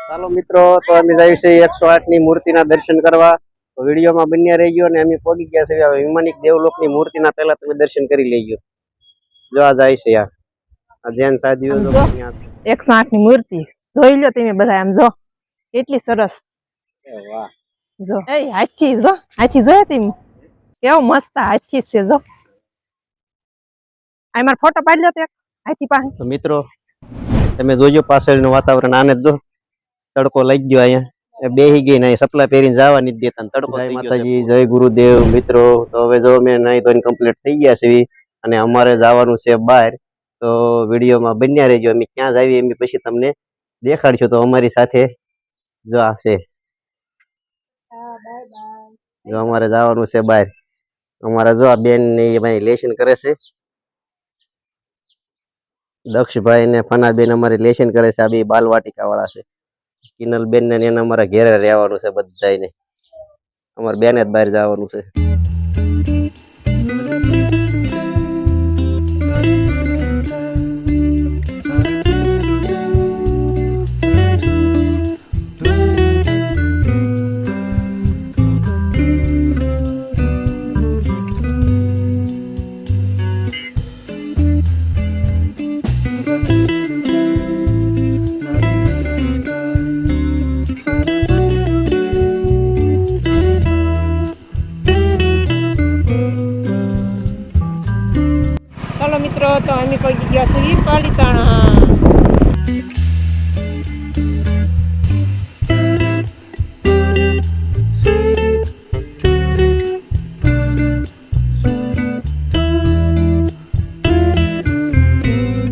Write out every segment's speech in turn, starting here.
ચાલો મિત્રો, તો અમે જઈએ છીએ 108 ની મૂર્તિના દર્શન કરવા. તો વિડીયોમાં બન્યા રહી ગયો અને અમે પહોંચી ગયા છે હવે વિમાનિક દેવલોકની મૂર્તિના પહેલા તમે દર્શન કરી લેજો. જો આ જાય છે આ જૈન સાધ્વીઓ જો 108 ની મૂર્તિ જોઈ લો તમે બધા. આમ જો કેટલી સરસ. વાહ, જો એ હાથી જોયા તમે કેવો મસ્ત હાથી છે. જો આ મારો ફોટો પાડી લો તો એક હાથી પાસે. તો મિત્રો તમે જોજો પાછળનું વાતાવરણ. આને જો તડકો લાગી ગયો, અહીંયા બેહી ગઈ ને સપલા પહેરીને જવા નથી દેતા. તડકો. જય માતાજી, જય ગુરુદેવ. મિત્રો તો હવે જો અમે નહીં તો કમ્પ્લીટ થઈ ગયા છે અને અમારે જવાનું છે બહાર. તો વિડીયોમાં બન્યા રહેજો. અમે ક્યાં જઈએ એમ પછી તમને દેખાડશું. તો અમારી સાથે જો આ છે, જો અમારે જવાનું છે બહાર. અમારા જો આ બેન ને ભાઈ લેશન કરે છે. દક્ષભાઈ ને ફનાબેન અમારે લેશન કરે છે. આ બે બાલવાટિકા વાળા છે. કિનલ બેન ને એને અમારા ઘેરે રહેવાનું છે બધાને. અમારે બેને જ બહાર જવાનું છે. ચાલો મિત્રો, તો અમે પહોંચી ગયા છીએ પાલીતાણા.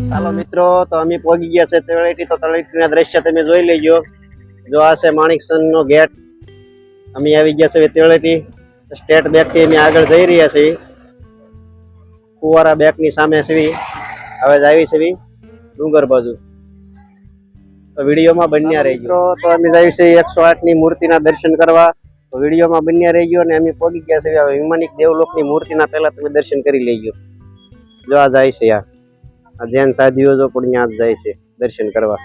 ચાલો મિત્રો, તો અમે પહોંચી ગયા છે તળેટી. તો તળેટીના દ્રશ્ય તમે જોઈ લેજો. જો આ છે માણેકસન નો ગેટ. અમે આવી ગયા છે તળેટી. સ્ટેટ બેંક થી અમે આગળ જઈ રહ્યા છીએ. ફુવારા બેંક ની સામે છે. હવે જ આવી છે ડુંગર બાજુ. તો વિડીયોમાં બન્યા રહી ગયો. તો અમે જઈએ છીએ 108 ની મૂર્તિના દર્શન કરવા. તો વિડીયોમાં બન્યા રહી ગયો અને અમે પહોંચી ગયા છે હવે વિમાનિક દેવલોકની મૂર્તિના પહેલા તમે દર્શન કરી લેજો. જો આ જાય છે આ જૈન સાધ્વીઓ જો પણ ત્યાં જ જાય છે દર્શન કરવા.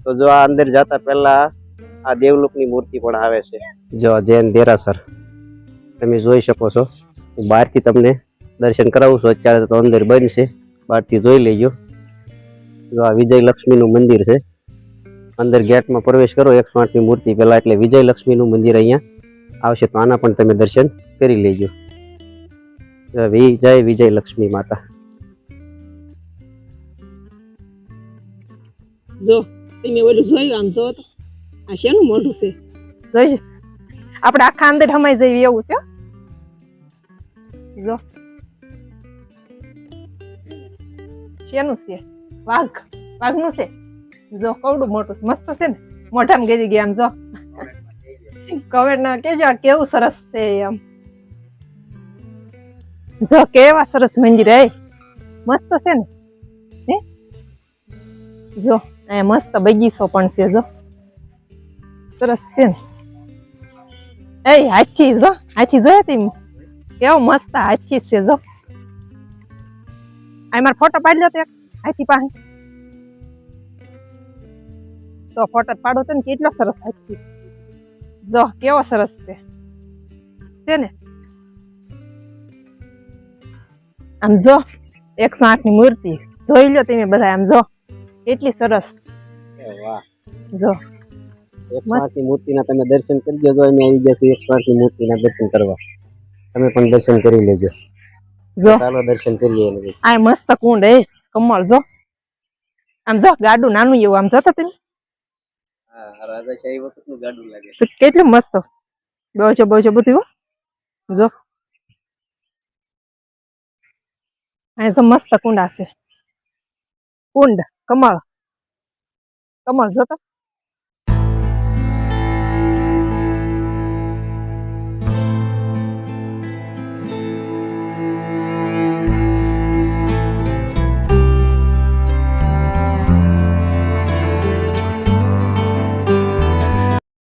તો જો આ અંદર જતા પહેલા આ દેવલોકની મૂર્તિ પણ આવે છે. જો આ જૈન દેરાસર તમે જોઈ શકો છો. હું બહારથી તમને દર્શન કરાવું છું. અત્યારે તો અંદર બંધ છે, બહારથી જોઈ લેજો. જો આ વિજય લક્ષ્મીનું મંદિર છે. અંદર ગેટમાં પ્રવેશ કરો 108 ની મૂર્તિ પહેલા એટલે વિજય લક્ષ્મીનું મંદિર અહીંયા આવશે. તો આના પણ તમે દર્શન કરી લેજો. વિજય લક્ષ્મી માતા. જો તમે ઓલું જોયું, આમ જો તો આ શેનું મોઢું છે જોઈશ. આપણે આખા અંદર હમાઈ જઈએ એવું છે. જો શેનું છે? વાઘનું છે. જો કવડું મોટું મસ્ત છે ને. મોઢામાં ગેરી ગયા. આમ જો કમેન્ટ ના કેજો આ કેવું સરસ છે એમ. જો કેવા સરસ મંદિર. મસ્ત છે ને. હે જો અહીંયા મસ્ત બગીચો પણ છે. જો સરસ છે ને. હાથી જોયા તમે કેવો મસ્ત હાથી છે. જો આ મારો ફોટો પાડી લો તો એક હાથી પાસે. તો ફોટો પાડો તો ને કેટલો સરસ હાથી. જો કેવો સરસ છે ને. આમ જો 108 ની મૂર્તિ જોઈ લો તમે બધા. આમ જો કેટલી સરસ. વાહ, જો 108 ની મૂર્તિના તમે દર્શન કરી દેજો. અમે આવી ગયા છીએ 108 ની મૂર્તિના દર્શન કરવા. તમે પણ દર્શન કરી લેજો. જો ચાલો દર્શન કરી લઈએ. આ મસ્ત કુંડ. કમળ જો આમ જો ગાડું નાનું એવું. આમ જોતા તમે રાજાશાહી વખતનું ગાડું લાગે. કેટલું મસ્ત બહુ બધું. જો આ જો મસ્ત કુંડા છે. કુંડ કમળ જોતો.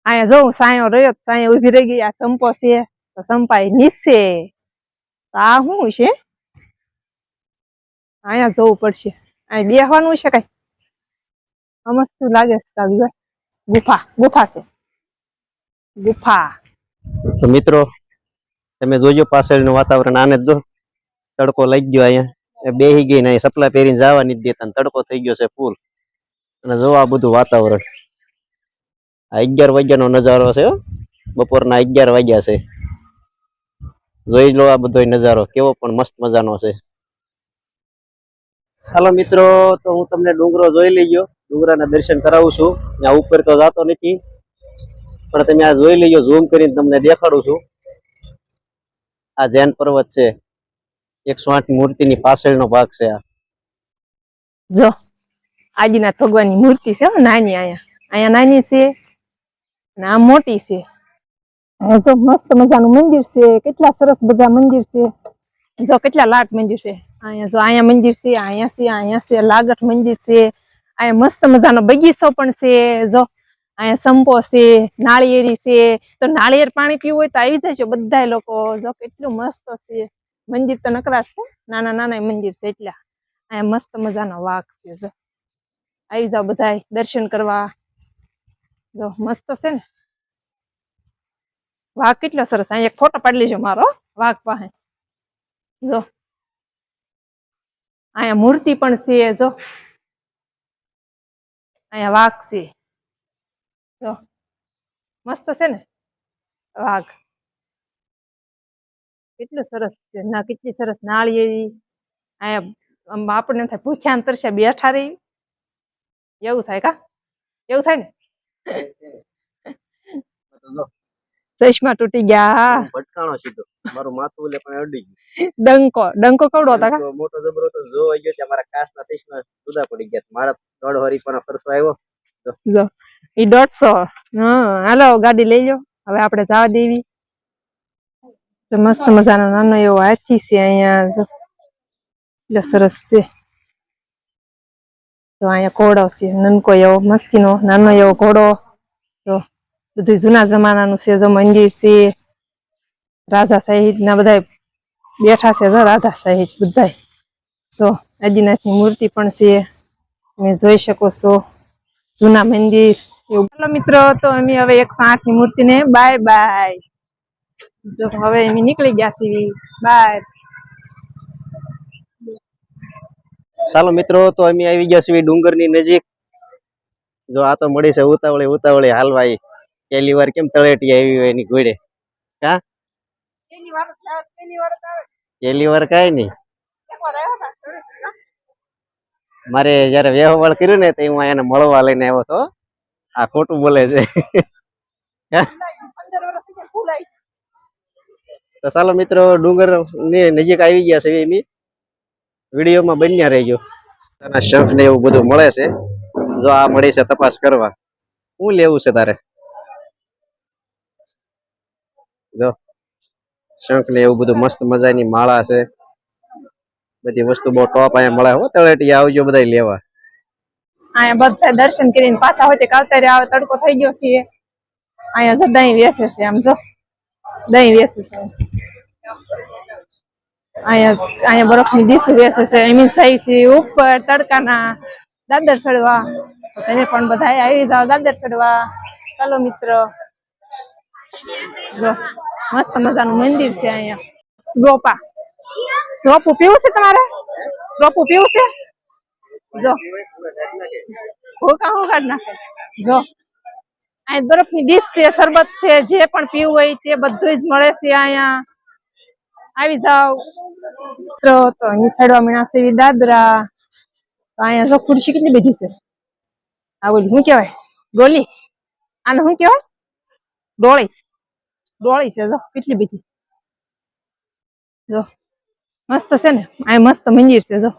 અહીંયા જો સાયો રહ્યો. સાયો ઉભી રહી ગઈ. આ સંપો છે તો સંપાઈ નીચે. આ શું છે? અહીંયા જવું પડશે. અહીં બેહવાનું છે કઈ મસ્ત લાગે છે. ગુફા ગુફા છે ગુફા. તો મિત્રો તમે જોજો પાછળનું વાતાવરણ. આને જ જો તડકો લાગી ગયો અહીંયા બેહી ગઈ ને સપલા પહેરીને જવા નથી દેતા ને તડકો થઈ ગયો છે ફૂલ. અને જો આ બધું વાતાવરણ આ 11 વાગ્યાનો નજારો છે હો. બપોરના 11 વાગ્યા છે. જોઈ લો આ બધો નજારો કેવો પણ મસ્ત મજાનો છે. ચાલો મિત્રો તો હું તમને ડુંગરો જોઈ લેજો, ડુંગરાના દર્શન કરાવું છું. ત્યાં ઉપર તો જાતો નથી પણ તમે આ જોઈ લેજો, ઝૂમ કરીને તમને દેખાડું છું. આ જૈન પર્વત છે, 108 મૂર્તિની પાછળનો ભાગ છે આ. જો આદિનાથ ભગવાનની મૂર્તિ છે હો, નાની. અહીંયા નાની છે ને આ મોટી છે. જો મસ્ત મજાનું મંદિર છે. કેટલા સરસ બધા મંદિર છે. જો કેટલા લાટ મંદિર છે. અહીંયા જો અહીંયા મંદિર છે, અહીંયા છે લાગટ મંદિર છે. અહીંયા મસ્ત મજાનો બગીચો પણ છે. જો અહીંયા સંપો છે, નાળિયેરી છે. તો નાળિયેર પાણી પીવું હોય તો આવી જાય છે બધા લોકો. જો કેટલું મસ્ત છે મંદિર. તો નકરા છે, નાના નાના મંદિર છે. એટલા અહીંયા મસ્ત મજાનો વાઘ છે. જો આવી જાવ બધા દર્શન કરવા. જો મસ્ત છે ને વાઘ, કેટલો સરસ. અહીંયા એક ફોટો પાડી લેજો મારો વાઘ પાસે. જો અહીંયા મૂર્તિ પણ છે. જો અહીંયા વાઘ છે. જો મસ્ત છે ને વાઘ, કેટલું સરસ છે. ના કેટલી સરસ નાળિયેરી. અહીંયા આપણને એમ થાય ભૂખ્યા ને તરસ્યા બેઠા રહી એવું થાય. કા એવું થાય ને? ચશ્મા તૂટી ગયા. ભટકાણો સીધો મારું માથું લે પણ અડી ગયું. ડંકો કવડો હતા કા? મોટો જબરો તો જોવા ગયો ત્યાં મારા કાચના ચશ્મા જુદા પડી ગયા. મારા દોઢ હરી પણ ખર્ચો આવ્યો. જો ઈ 150. હાલો ગાડી લઈ લો હવે આપણે જવા દેવી. તો મસ્ત મજાનો નાનો એવો હાથી છે અહીંયા. જો એટલો સરસ છે. તો અહીંયા ઘોડો છે નનકો એવો મસ્તીનો નાનો એવો ઘોડો. તો બધું જૂના જમાનાનું છે. જો મંદિર છે, રાધા સહિત ના બધા બેઠા છે. જો રાધા સહિત બધા. જો આદિનાથની મૂર્તિ પણ છે, તમે જોઈ શકો છો. જૂના મંદિર એવું. ચાલો મિત્રો તો અમે હવે 108 ની મૂર્તિને બાય બાય. જો હવે અમે નીકળી ગયા છીએ બાય. ચાલો મિત્રો તો અમે આવી ગયા છીએ ડુંગરની નજીક. જો આ તો મળી છે ઉતાવળે હાલવાઈ. પહેલી વાર કેમ તળેટી આવી હોય એની ઘોડે. કા પહેલી વાર કાંઈ નહીં. મારે જયારે વ્યવહાર કર્યો ને તો હું એને મળવા લઈને આવ્યો હતો. આ ખોટું બોલે છે. તો ચાલો મિત્રો ડુંગર ની નજીક આવી ગયા છે. એમ વિડીયોમાં બન્યા રહેજો. શંખ ને એવું બધું મળે છે. જો આ મળી છે તપાસ કરવા. શું લેવું છે તારે? જો શંખ ને એવું બધું મસ્ત મજાની માળા છે. બધી વસ્તુ બહુ ટોપ અહીંયા મળે હો. તળેટી આવજો બધા લેવા. અહીંયા બધા દર્શન કરીને પાછા હોય કાવતરે આવે. તડકો થઈ ગયો છે. અહીંયા જો દહીં વેચે છે. આમ જો દહીં વેચે છે. અહીંયા બરફની ડીશ વેચે છે. એમ થઈ છે ઉપર તડકાના દાદર ચડવા. તમે પણ બધા આવી જાવ દાદર ચડવા. ચાલો મિત્રો. જો મસ્ત મજાનું મંદિર છે અહીંયા. રોપા રોપું પીવું છે તમારે? રોપું પીવું છે? જો હું કાઢ નાખે. જો અહીંયા બરફની ડીશ છે, શરબત છે. જે પણ પીવું હોય તે બધું જ મળે છે અહીંયા. આવી જાવ તો અહીં ચડવા મીણા છે દાદરા. તો અહીંયા જો ખુરશી કેટલી બધી છે. આ બોલી શું કેવાય? ડોલી. આને શું કેવાય? ડોળી છે. જો કેટલી બધી. જો મસ્ત છે ને. આ મસ્ત મંદિર છે. જો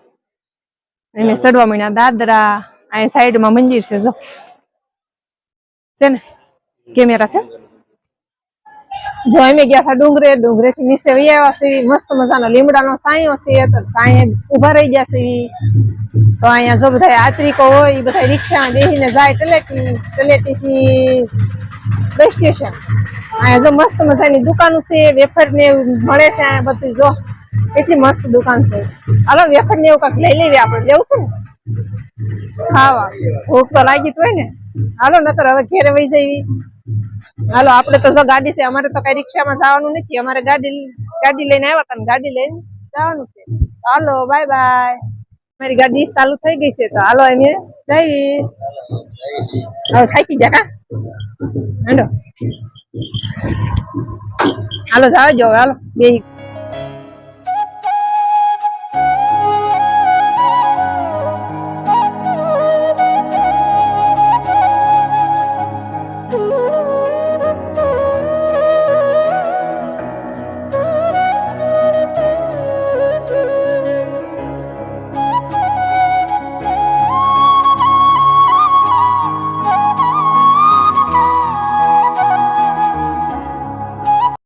એને ચડવા મીણા દાદરા. અહીં સાઈડમાં મંદિર છે. જો છે ને કેમેરા છે. જો અમે ગયા હતા ડુંગરે થી નીચે આવ્યા છે. મસ્ત મજાનો લીમડાનો સાયો છે. તો સાયે ઉભા રહી ગયા છે. તો અહીંયા જો બધા યાત્રિકો હોય એ બધા રિક્ષામાં બેસીને જાય તલેટી થી બસ સ્ટેશન. અહીંયા જો મસ્ત મજાની દુકાનો છે. વેફર ને મળે છે અહીંયા બધું. જો એટલી મસ્ત દુકાન છે. હાલો વેફર ને એવું કાંઈક લઈ લેવી આપણે. લેવું છે ને? ખાવા ભૂખ તો લાગી જ હોય ને. હાલો નકર હવે ઘેરે વહી જઈ. હાલો આપણે તો જો ગાડી છે, અમારે તો કઈ રિક્ષામાં જવાનું નથી, અમારે ગાડી લઈને આવ્યા હતા ને ગાડી લઈને જવાનું છે. હાલો બાય બાય. મારી ગાડી ચાલુ થઈ ગઈ છે, તો હાલો અમે જઈ. હવે થાકી ગયા કા? હાલો હાલો જાજો, હાલો બે.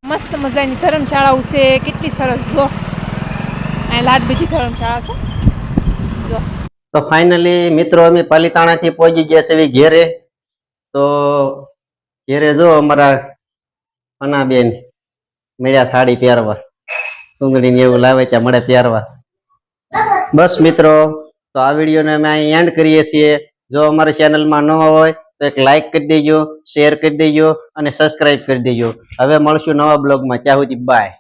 મસ્ત મજાની ધર્મશાળાઓ છે, કેટલી સરસ. જો આ લાડબીજી ધર્મશાળા છે. જો તો ફાઇનલી મિત્રો અમે પાલીતાણાથી પહોંચી ગયા છે ઘેરે. તો ઘેરે જો અમારા અનાબેન મળ્યા સાડી પહેરવા, સુંદરીને એવું લાવે ત્યાં મળે પહેરવા. બસ મિત્રો, તો આ વિડીયોને અમે અહીં એન્ડ કરીએ છીએ. જો અમારી ચેનલમાં ન હોય તો એક લાઈક કરી દેજો, શેર કરી દેજો અને સબસ્ક્રાઇબ કરી દેજો. હવે મળશું નવા બ્લોગમાં. ત્યાં સુધી બાય.